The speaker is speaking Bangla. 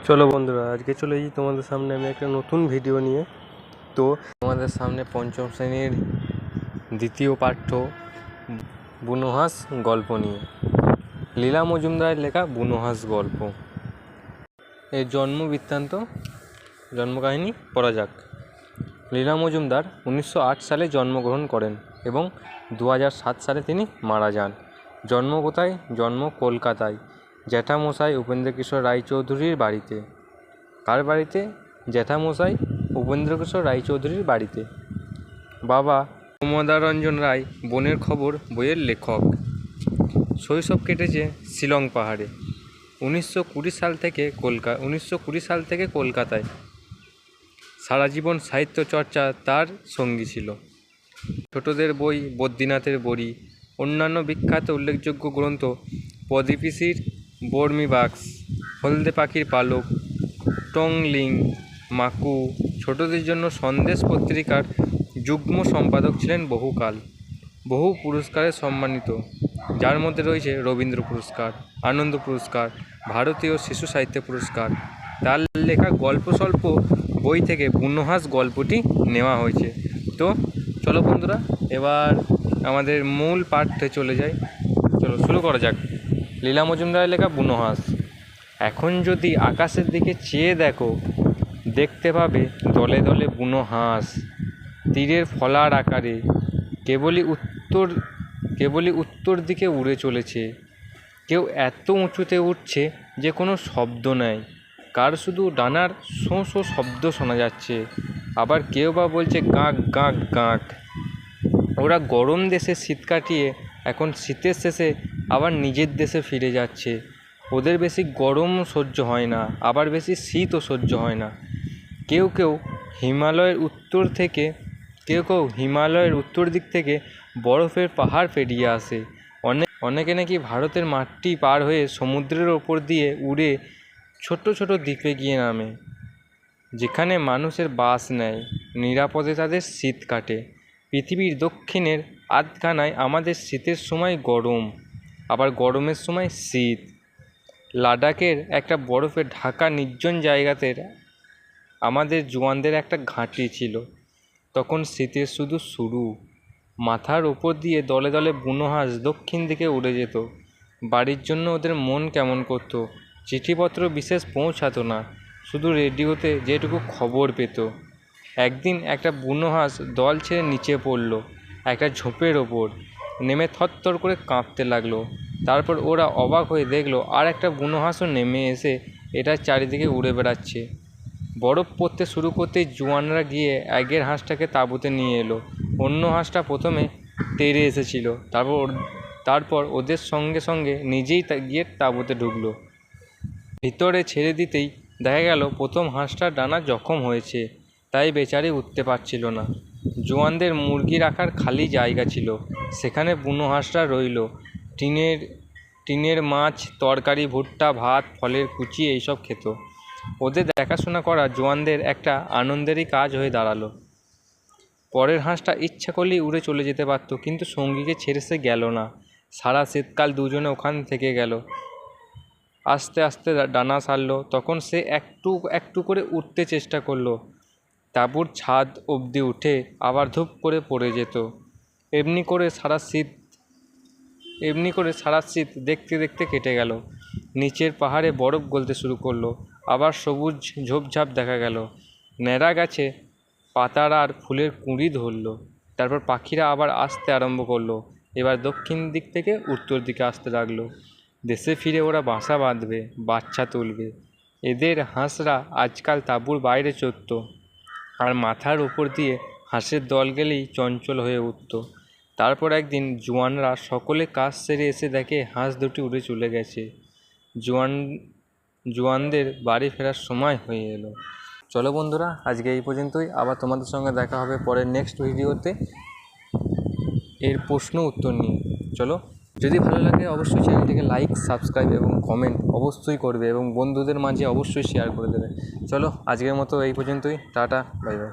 চলো বন্ধুরা, আজকে চলে এসেছি তোমাদের সামনে আমি একটা নতুন ভিডিও নিয়ে। তো তোমাদের সামনে পঞ্চম শ্রেণীর দ্বিতীয় পাঠ্য বুনো হাঁস গল্প নিয়ে, লীলা মজুমদারের লেখা বুনো হাঁস গল্প। এর জন্ম বৃত্তান্ত, জন্মকাহিনী পড়া যাক। লীলা মজুমদার 1908 সালে জন্মগ্রহণ করেন এবং 2007 সালে তিনি মারা যান। জন্ম কোথায়? জন্ম কলকাতায়, জ্যাঠামশাই উপেন্দ্রকিশোর রায়চৌধুরীর বাড়িতে। কার বাড়িতে? জ্যাঠামশাই উপেন্দ্রকিশোর রায়চৌধুরীর বাড়িতে। বাবা প্রমোদারঞ্জন রায় বনের খবর বইয়ের লেখক। শৈশব কেটেছে শিলং পাহাড়ে। 1920 সাল থেকে কলকাতায়। সারা জীবন সাহিত্য চর্চা তার সঙ্গী ছিল। ছোটদের বই বদ্রীনাথের বড়ি, অন্যান্য বিখ্যাত উল্লেখযোগ্য গ্রন্থ পদপিসির বর্মি বাক্স, হলদে পাখির পালক, টংলিং, মাকু। ছোটদের জন্য সন্দেশ পত্রিকার যুগ্ম সম্পাদক ছিলেন বহুকাল। বহু পুরস্কারে সম্মানিত, যার মধ্যে রয়েছে রবীন্দ্র পুরস্কার, আনন্দ পুরস্কার, ভারতীয় শিশু সাহিত্য পুরস্কার। তার লেখা গল্প স্বল্প বই থেকে বুনো হাঁস গল্পটি নেওয়া হয়েছে। তো চলো বন্ধুরা, এবার আমাদের মূল পাঠে চলে যাই। চলো শুরু করা যাক। লীলা মজুমদারের লেখা বুনো হাঁস। এখন যদি আকাশের দিকে চেয়ে দেখো, দেখতে পাবে দলে দলে বুনো হাঁস, তীরের ফলার আকারে কেবলই উত্তর দিকে উড়ে চলেছে। কেউ এত উঁচুতে উঠছে যে কোনো শব্দ নেই, কার শুধু ডানার শোঁ শোঁ শব্দ শোনা যাচ্ছে। আবার কেউ বা বলছে গাঁক গাঁক গাঁক। ওরা গরম দেশে শীত কাটিয়ে এখন শীতের শেষে আবার নিজের দেশে ফিরে যাচ্ছে। ওদের বেশি গরম সহ্য হয় না, আবার বেশি শীতও সহ্য হয় না। কেউ কেউ হিমালয়ের উত্তর দিক থেকে বরফের পাহাড় পেরিয়ে আসে। অনেকে নাকি ভারতের মাটি পার হয়ে সমুদ্রের ওপর দিয়ে উড়ে ছোট ছোট দ্বীপে গিয়ে নামে, যেখানে মানুষের বাস নেয়। নিরাপদে তাদের শীত কাটে। পৃথিবীর দক্ষিণের আধখানায় আমাদের শীতের সময় গরম, আবার গরমের সময় শীত। লাদাখের একটা বরফে ঢাকা নির্জন জায়গাতে আমাদের জওয়ানদের একটা ঘাঁটি ছিল। তখন শীতের শুধু শুরু। মাথার ওপর দিয়ে দলে দলে বুনো হাঁস দক্ষিণ দিকে উড়ে যেত। বাড়ির জন্য ওদের মন কেমন করতো। চিঠিপত্র বিশেষ পৌঁছাতো না, শুধু রেডিওতে যেটুকু খবর পেত। একদিন একটা বুনো হাঁস দল ছেড়ে নিচে পড়ল একটা ঝোপের ওপর, নেমে থরথর করে কাঁপতে লাগলো। তারপর ওরা অবাক হয়ে দেখলো আর একটা বুনো হাঁসও নেমে এসে এটার চারিদিকে উড়ে বেড়াচ্ছে। বরফ পড়তে শুরু করতেই জওয়ানরা গিয়ে আগের হাঁসটাকে তাঁবুতে নিয়ে এলো। অন্য হাঁসটা প্রথমে তেড়ে এসেছিল, তারপর ওদের সঙ্গে সঙ্গে নিজেই গিয়ে তাঁবুতে ঢুকলো। ভিতরে ছেড়ে দিতেই দেখা গেল প্রথম হাঁসটার ডানা জখম হয়েছে, তাই বেচারি উঠতে পারছিল না। জওয়ানদের মুরগি রাখার খালি জায়গা ছিল, সেখানে বুনো হাঁসটা রইল। টিনের মাছ, তরকারি, ভুট্টা, ভাত, ফলের কুচি এইসব খেত। ওদের দেখাশোনা করা জওয়ানদের একটা আনন্দেরই কাজ হয়ে দাঁড়ালো। পরের হাঁসটা ইচ্ছা করলেই উড়ে চলে যেতে পারত, কিন্তু সঙ্গীকে ছেড়ে সে গেল না। সারা শীতকাল দুজনে ওখান থেকে গেল। আস্তে আস্তে ডানা সারল, তখন সে একটু একটু করে উঠতে চেষ্টা করলো। তাঁবুর ছাদ অবধি উঠে আবার ধূপ করে পড়ে যেত। এমনি করে সারা শীত দেখতে দেখতে কেটে গেল। নিচের পাহাড়ে বরফ গলতে শুরু করলো। আবার সবুজ ঝোপঝাপ দেখা গেল। ন্যাড়া গাছে পাতার আর ফুলের কুঁড়ি ধরল। তারপর পাখিরা আবার আসতে আরম্ভ করলো। এবার দক্ষিণ দিক থেকে উত্তর দিকে আসতে লাগলো। দেশে ফিরে ওরা বাসা বাঁধবে, বাচ্চা তুলবে। এদের হাঁসরা আজকাল তাঁবুর বাইরে চরত, আর মাথার উপর দিয়ে হাঁসের দল গেলেই চঞ্চল হয়ে উঠত। তারপর একদিন জওয়ানরা সকলে কাজ সেরে এসে দেখে হাঁস দুটি উড়ে চলে গেছে। জওয়ানদের বাড়ি ফেরার সময় হয়ে এলো। চলো বন্ধুরা, আজকে এই পর্যন্তই। আবার তোমাদের সঙ্গে দেখা হবে পরের নেক্সট ভিডিওতে এর প্রশ্ন উত্তর নিয়ে। চলো, যদি ভালো লাগে অবশ্যই চ্যানেলটিকে লাইক, সাবস্ক্রাইব এবং কমেন্ট অবশ্যই করবে এবং বন্ধুদের মাঝে অবশ্যই শেয়ার করে দেবে। চলো, আজকের মতো এই পর্যন্তই। Tata, bye bye.